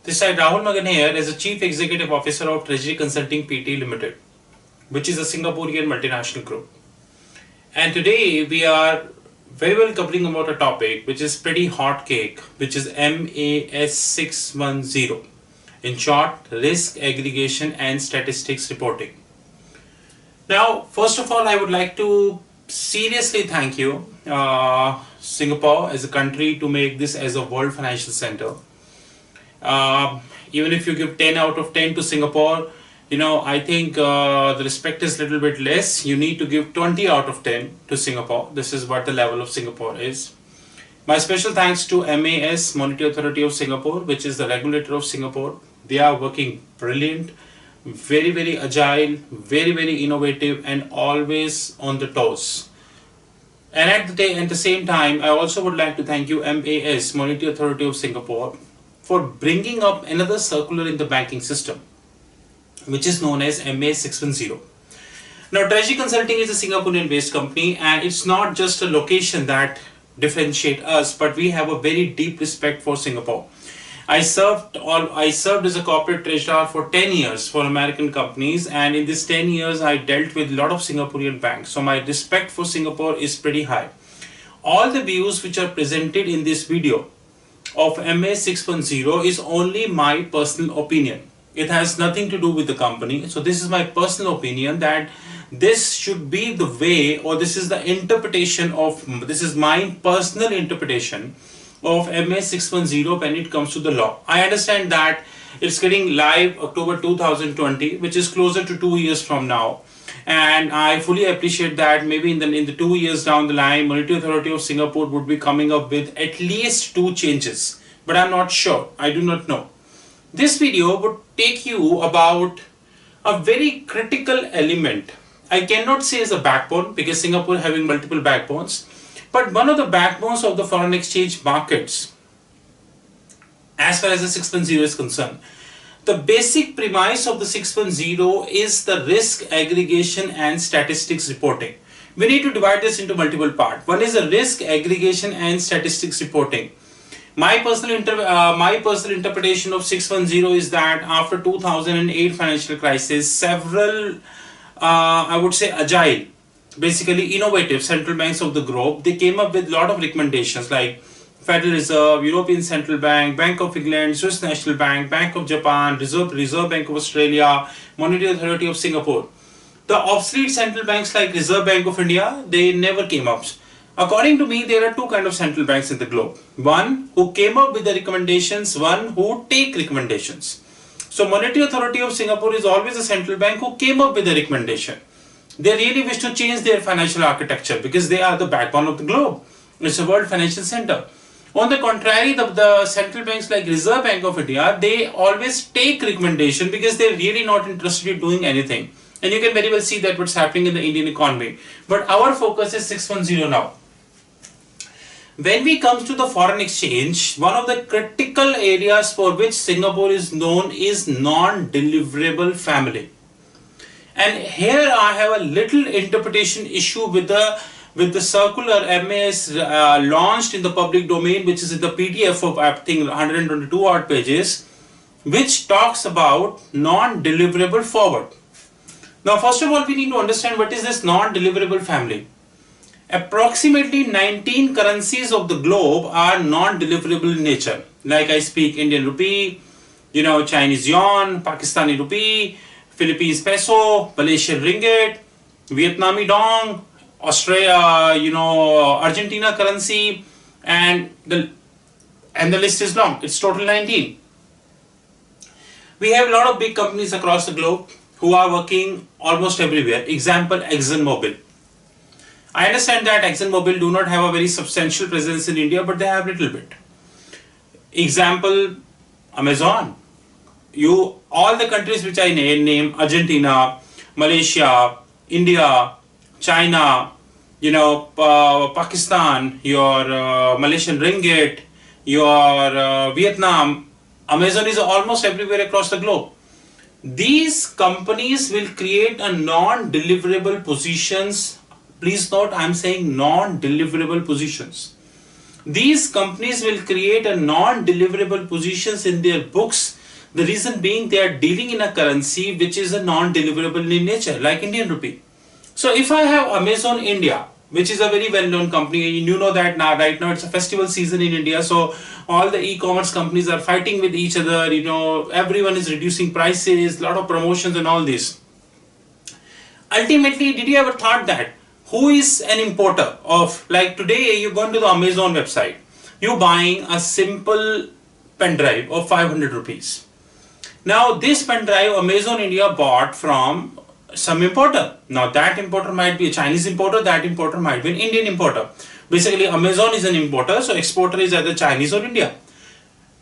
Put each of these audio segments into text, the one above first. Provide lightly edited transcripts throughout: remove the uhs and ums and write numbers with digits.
This side Rahul Magan here as the Chief Executive Officer of Treasury Consulting Pte Limited, which is a Singaporean multinational group. And today we are very well covering about a topic which is pretty hot cake, which is MAS 610. In short, Risk Aggregation and Statistics Reporting. Now, first of all, I would like to seriously thank you, Singapore as a country, to make this as a world financial center. Even if you give 10 out of 10 to Singapore, I think the respect is a little bit less. You need to give 20 out of 10 to Singapore. This is what the level of Singapore is. My special thanks to MAS, Monetary Authority of Singapore, which is the regulator of Singapore. They are working brilliant, very, very agile, very, very innovative, and always on the toes. And at the same time, I also would like to thank you, MAS, Monetary Authority of Singapore, for bringing up another circular in the banking system, which is known as MA 610. Now, Treasury Consulting is a Singaporean-based company, and it's not just a location that differentiates us, but we have a very deep respect for Singapore. I served as a corporate treasurer for 10 years for American companies, and in these 10 years, I dealt with a lot of Singaporean banks. So my respect for Singapore is pretty high. All the views which are presented in this video of MA 610 is only my personal opinion. It has nothing to do with the company. So this is my personal opinion that this should be the way, or this is the interpretation of, this is my personal interpretation of MA 610 when it comes to the law. I understand that it's getting live October 2020, which is closer to 2 years from now. And I fully appreciate that maybe in the 2 years down the line, Monetary Authority of Singapore would be coming up with at least 2 changes. But I'm not sure. I do not know. This video would take you about a very critical element. I cannot say as a backbone because Singapore having multiple backbones. But one of the backbones of the foreign exchange markets, as far as the 610 is concerned, the basic premise of the 610 is the risk aggregation and statistics reporting. We need to divide this into multiple parts. One is the risk aggregation and statistics reporting. My personal interpretation of 610 is that after 2008 financial crisis, several, I would say agile, basically innovative central banks of the globe, they came up with a lot of recommendations like Federal Reserve, European Central Bank, Bank of England, Swiss National Bank, Bank of Japan, Reserve Bank of Australia, Monetary Authority of Singapore. The obsolete central banks like Reserve Bank of India, they never came up. According to me, there are 2 kinds of central banks in the globe. One who came up with the recommendations, one who take recommendations. So Monetary Authority of Singapore is always a central bank who came up with the recommendation. They really wish to change their financial architecture because they are the backbone of the globe. It's a world financial center. On the contrary, the central banks like Reserve Bank of India, they always take recommendation because they're really not interested in doing anything. And you can very well see that what's happening in the Indian economy. But our focus is 610 now. When we come to the foreign exchange, one of the critical areas for which Singapore is known is non-deliverable family. And here I have a little interpretation issue with the circular MAS launched in the public domain, which is in the PDF of I think 122 odd pages, which talks about non-deliverable forward. Now, first of all, we need to understand what is this non-deliverable family. Approximately 19 currencies of the globe are non-deliverable in nature. Like I speak Indian rupee, Chinese yuan, Pakistani rupee, Philippines peso, Malaysian ringgit, Vietnamese dong, Australia, Argentina currency, and the list is long. It's total 19. We have a lot of big companies across the globe who are working almost everywhere. Example, ExxonMobil. I understand that ExxonMobil do not have a very substantial presence in India, but they have a little bit. Example, Amazon. All the countries which I name, Argentina, Malaysia, India, China, Pakistan, your Malaysian ringgit, your Vietnam, Amazon is almost everywhere across the globe. These companies will create a non-deliverable positions. Please note, I am saying non-deliverable positions. These companies will create a non-deliverable positions in their books. The reason being they are dealing in a currency which is a non-deliverable in nature, like Indian rupee. So if I have Amazon India, which is a very well-known company, you know that now, right now it's a festival season in India, so all the e-commerce companies are fighting with each other, everyone is reducing prices, lot of promotions and all this. Ultimately, did you ever thought that who is an importer of, like today you go to the Amazon website, you buying a simple pen drive of 500 rupees. Now this pen drive Amazon India bought from some importer. Now that importer might be a Chinese importer, that importer might be an Indian importer. Basically Amazon is an importer, so exporter is either Chinese or India.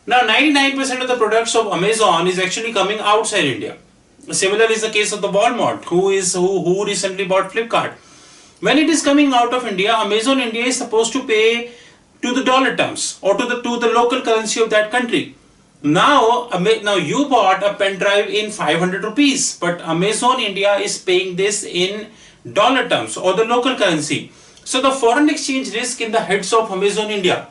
Now 99% of the products of Amazon is actually coming outside India. Similar is the case of the Walmart, who recently bought Flipkart. When it is coming out of India, Amazon India is supposed to pay to the dollar terms or to the local currency of that country. Now you bought a pen drive in 500 rupees, but Amazon India is paying this in dollar terms or the local currency. So the foreign exchange risk in the heads of Amazon India.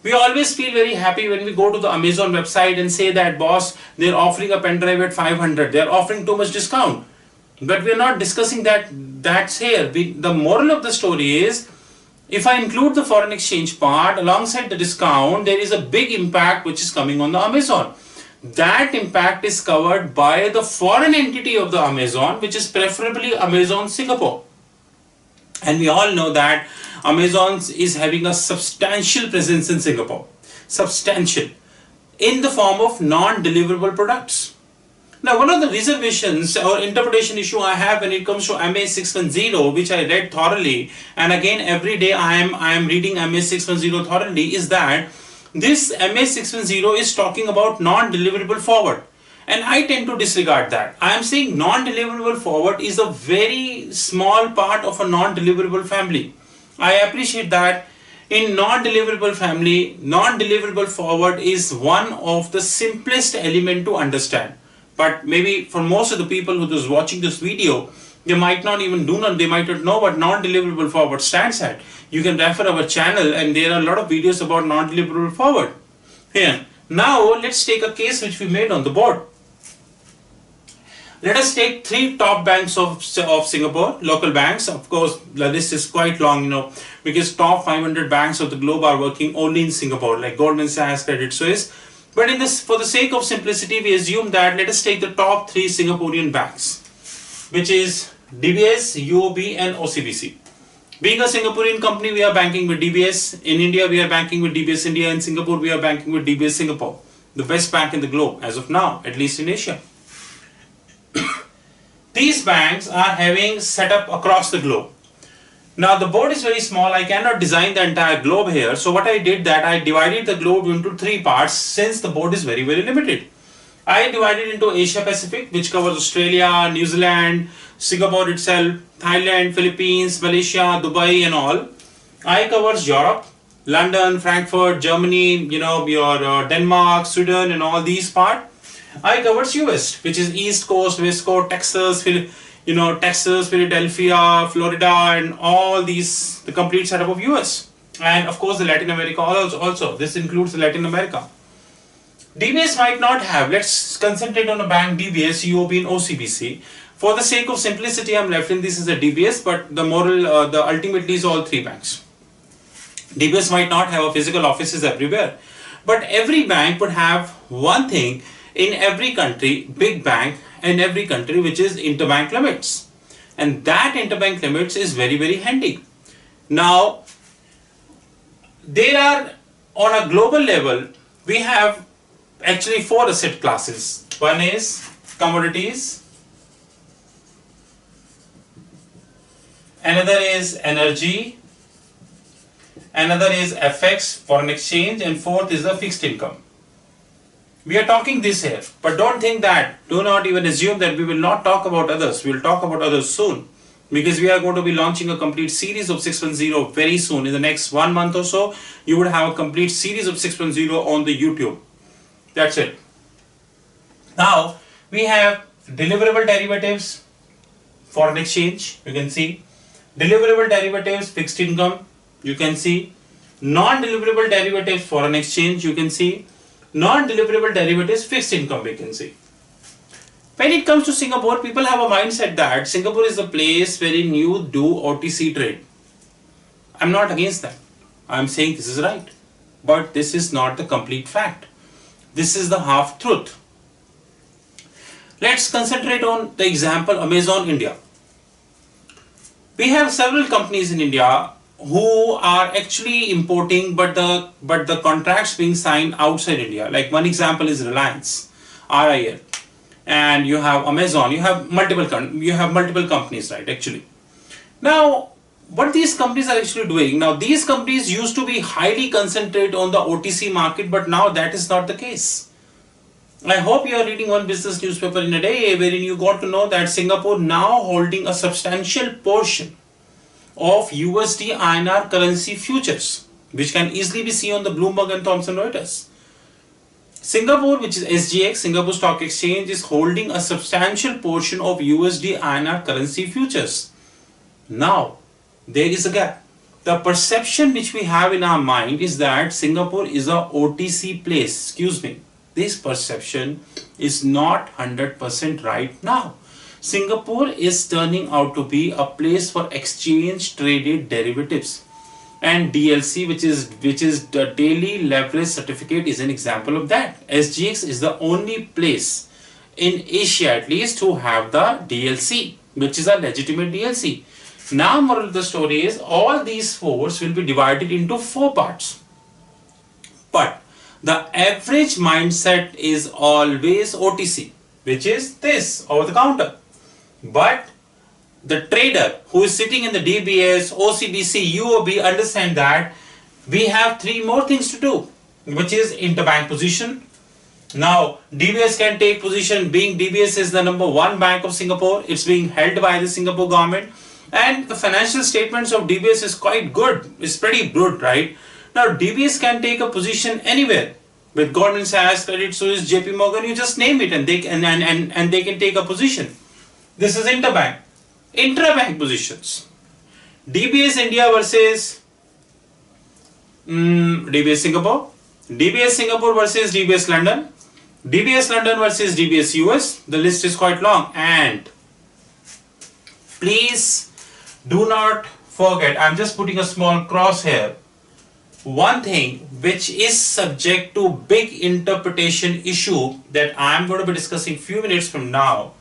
We always feel very happy when we go to the Amazon website and say that, boss, they're offering a pen drive at 500, they're offering too much discount. But we're not discussing that's here. The moral of the story is, if I include the foreign exchange part alongside the discount, there is a big impact which is coming on the Amazon. That impact is covered by the foreign entity of the Amazon, which is preferably Amazon Singapore. And we all know that Amazon is having a substantial presence in Singapore. Substantial. In the form of non-deliverable products. Now, one of the reservations or interpretation issue I have when it comes to MA 610, which I read thoroughly, and again every day I am reading MA 610 thoroughly, is that this MA 610 is talking about non-deliverable forward. And I tend to disregard that. I am saying non-deliverable forward is a very small part of a non-deliverable family. I appreciate that in non-deliverable family, non-deliverable forward is one of the simplest element to understand. But maybe for most of the people who is watching this video, they might not know what non-deliverable forward stands at. You can refer our channel and there are a lot of videos about non-deliverable forward. Here, now let's take a case which we made on the board. Let us take three top banks of Singapore, local banks. Of course, the list is quite long, because top 500 banks of the globe are working only in Singapore, like Goldman Sachs, Credit Suisse. But for the sake of simplicity, we assume that let us take the top three Singaporean banks, which is DBS, UOB and OCBC. Being a Singaporean company, we are banking with DBS. In India, we are banking with DBS India. In Singapore, we are banking with DBS Singapore. The best bank in the globe as of now, at least in Asia. These banks are having set up across the globe. Now the board is very small, I cannot design the entire globe here. So what I did that I divided the globe into three parts since the board is very limited. I divided into Asia Pacific, which covers Australia, New Zealand, Singapore itself, Thailand, Philippines, Malaysia, Dubai and all. I covers Europe, London, Frankfurt, Germany, your Denmark, Sweden and all these parts. I covers US, which is East Coast, West Coast, Texas, Texas, Philadelphia, Florida, and all these, the complete setup of US. And of course the Latin America also. This includes Latin America. DBS might not have, let's concentrate on a bank DBS, UOB and OCBC. For the sake of simplicity, I'm left in this as a DBS, but the ultimately is all three banks. DBS might not have a physical offices everywhere, but every bank would have one thing in every country, big bank in every country, which is interbank limits. And that interbank limits is very handy. Now, there are, on a global level, we have actually four asset classes. One is commodities, another is energy, another is FX, foreign exchange, and fourth is the fixed income. We are talking this here, but do not even assume that we will not talk about others. We will talk about others soon, because we are going to be launching a complete series of 610 very soon. In the next 1 month or so, you would have a complete series of 610 on the YouTube. That's it. Now, we have deliverable derivatives, foreign exchange, you can see. Deliverable derivatives, fixed income, you can see. Non-deliverable derivatives, foreign exchange, you can see. Non-deliverable derivatives, fixed income, we can see. When it comes to Singapore, people have a mindset that Singapore is the place wherein you do OTC trade. I'm not against that. I'm saying this is right. But this is not the complete fact. This is the half truth. Let's concentrate on the example Amazon India. We have several companies in India who are actually importing, but the contracts being signed outside India. Like one example is Reliance, RIL, and you have Amazon. You have multiple companies, right? Actually, now what these companies are actually doing now, these companies used to be highly concentrated on the OTC market, but now that is not the case. I hope you are reading one business newspaper in a day wherein you got to know that Singapore now holding a substantial portion of USD INR currency futures, which can easily be seen on the Bloomberg and Thomson Reuters. Singapore, which is SGX, Singapore Stock Exchange, is holding a substantial portion of USD INR currency futures. Now, there is a gap. The perception which we have in our mind is that Singapore is a OTC place. Excuse me. This perception is not 100% right now. Singapore is turning out to be a place for exchange traded derivatives, and DLC, which is the daily leverage certificate, is an example of that. SGX is the only place in Asia at least who have the DLC, which is a legitimate DLC. Now, moral of the story is all these fours will be divided into 4 parts, but the average mindset is always OTC, which is this, over the counter. But the trader who is sitting in the DBS, OCBC, UOB understand that we have 3 more things to do, which is interbank position. Now, DBS can take position, being DBS is the #1 bank of Singapore. It's being held by the Singapore government, and the financial statements of DBS is quite good. It's pretty good, right? Now, DBS can take a position anywhere with Goldman Sachs, Credit Suisse, JP Morgan. You just name it, and they can take a position. This is interbank. Intrabank positions. DBS India versus DBS Singapore. DBS Singapore versus DBS London. DBS London versus DBS US. The list is quite long, and please do not forget, I'm just putting a small cross here. One thing which is subject to big interpretation issue that I'm going to be discussing few minutes from now,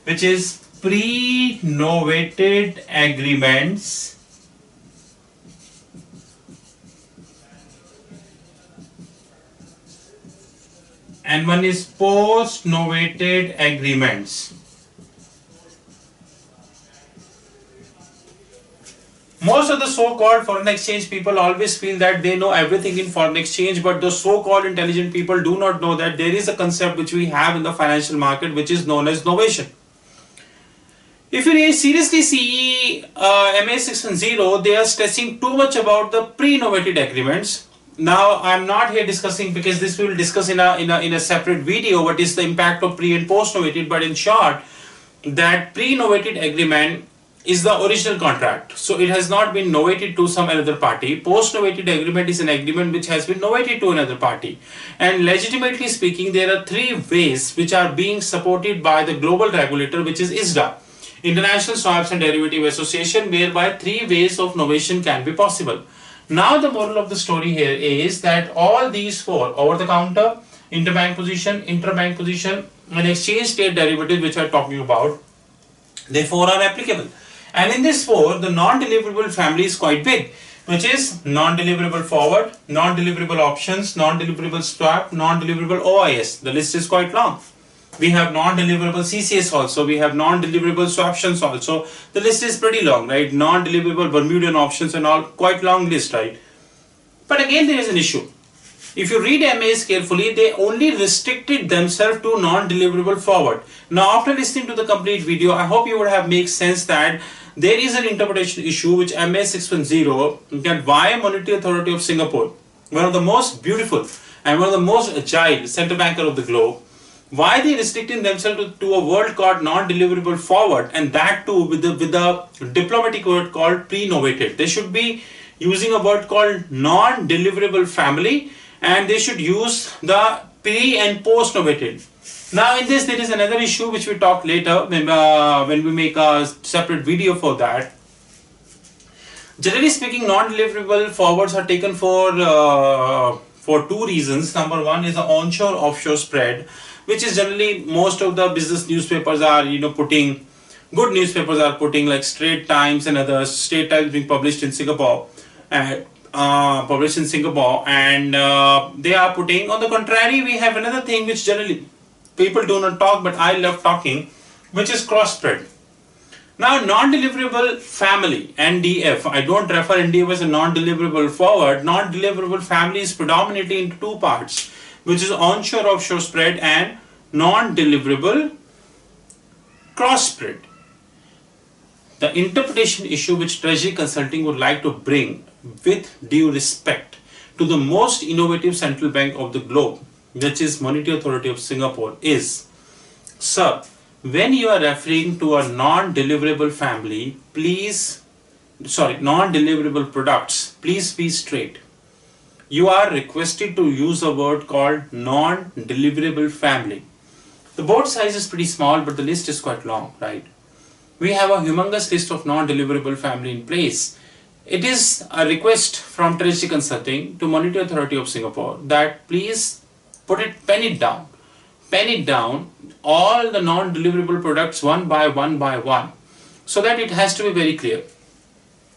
which is pre-novated agreements and one is post-novated agreements. Most of the so-called foreign exchange people always feel that they know everything in foreign exchange, but the so-called intelligent people do not know that there is a concept which we have in the financial market which is known as novation. If you seriously see MA 610, they are stressing too much about the pre-novated agreements. Now, I am not here discussing, because this we will discuss in a separate video, what is the impact of pre and post-novated, but in short, that pre-novated agreement is the original contract. So it has not been novated to some another party. Post-novated agreement is an agreement which has been novated to another party. And legitimately speaking, there are 3 ways which are being supported by the global regulator, which is ISDA, International Swaps and Derivative Association, whereby 3 ways of novation can be possible. Now the moral of the story here is that all these 4, over the counter, interbank position, intrabank position, and exchange traded derivative, which I am talking about, they 4 are applicable. And in this 4, the non-deliverable family is quite big, which is non-deliverable forward, non-deliverable options, non-deliverable swap, non-deliverable OIS. The list is quite long. We have non-deliverable CCS also, we have non-deliverable swaptions also. The list is pretty long, right? Non-deliverable Bermudian options and all, quite long list, right? But again, there is an issue. If you read MAs carefully, they only restricted themselves to non-deliverable forward. Now, after listening to the complete video, I hope you would have made sense that there is an interpretation issue which MA 610, that why Monetary Authority of Singapore, one of the most beautiful and one of the most agile central banker of the globe, why they restricting themselves to a word called non-deliverable forward, and that too with the diplomatic word called pre-novated. They should be using a word called non-deliverable family, and they should use the pre and post novated. Now in this there is another issue which we talk later when we make a separate video for that. Generally speaking, non-deliverable forwards are taken for two reasons. Number one is the onshore offshore spread, which is generally most of the business newspapers are putting, good newspapers are putting, like Straits Times and others. Straits Times being published in Singapore and they are putting. On the contrary, we have another thing which generally people do not talk, but I love talking, which is cross spread. Now, non-deliverable family, NDF, I don't refer NDF as a non-deliverable forward. Non-deliverable family is predominantly into two parts, which is onshore offshore spread and non-deliverable cross spread. The interpretation issue which Treasury Consulting would like to bring, with due respect to the most innovative central bank of the globe, which is Monetary Authority of Singapore, is, sir, when you are referring to a non-deliverable family, non-deliverable products, please be straight. You are requested to use a word called non-deliverable family. The board size is pretty small, but the list is quite long, right? We have a humongous list of non-deliverable family in place. It is a request from Treasury Consulting to Monetary Authority of Singapore that please pen it down, all the non-deliverable products one by one, so that it has to be very clear.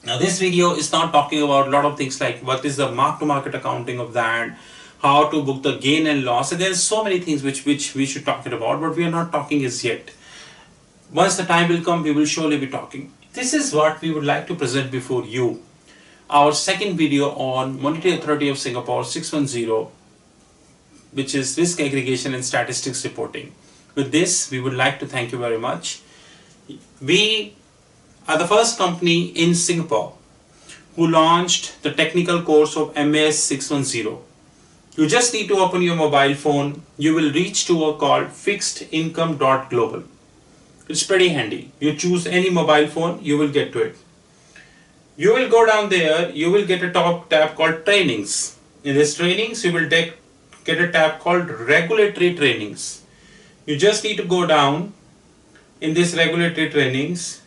Now this video is not talking about a lot of things like what is the mark-to-market accounting of that, how to book the gain and loss, and there's so many things which we should talk about, but we are not talking as yet. Once the time will come, we will surely be talking. This is what we would like to present before you. Our second video on Monetary Authority of Singapore 610, which is risk aggregation and statistics reporting. With this, we would like to thank you very much. We are the first company in Singapore who launched the technical course of MAS 610. You just need to open your mobile phone. You will reach to a called fixedincome.global. It's pretty handy. You choose any mobile phone, you will get to it. You will go down there, you will get a top tab called trainings. In this trainings, you will get a tab called regulatory trainings. You just need to go down in this regulatory trainings,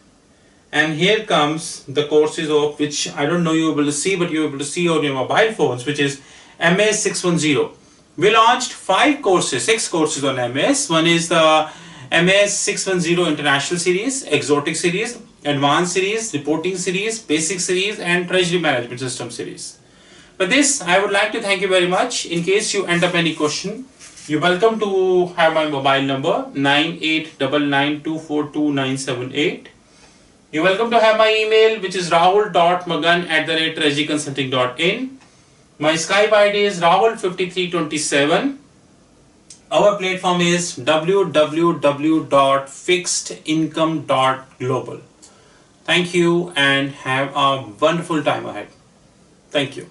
and here comes the courses of which I don't know you're able to see, but you're able to see on your mobile phones, which is MAS 610. We launched 6 courses on MAS. One is the MAS 610 International Series, Exotic Series, Advanced Series, Reporting Series, Basic Series, and Treasury Management System Series. With this, I would like to thank you very much. In case you end up any question, you're welcome to have my mobile number 9899242978. You're welcome to have my email, which is rahul.magan@treasuryconsulting.in. My Skype ID is rahul5327. Our platform is www.fixedincome.global. Thank you and have a wonderful time ahead. Thank you.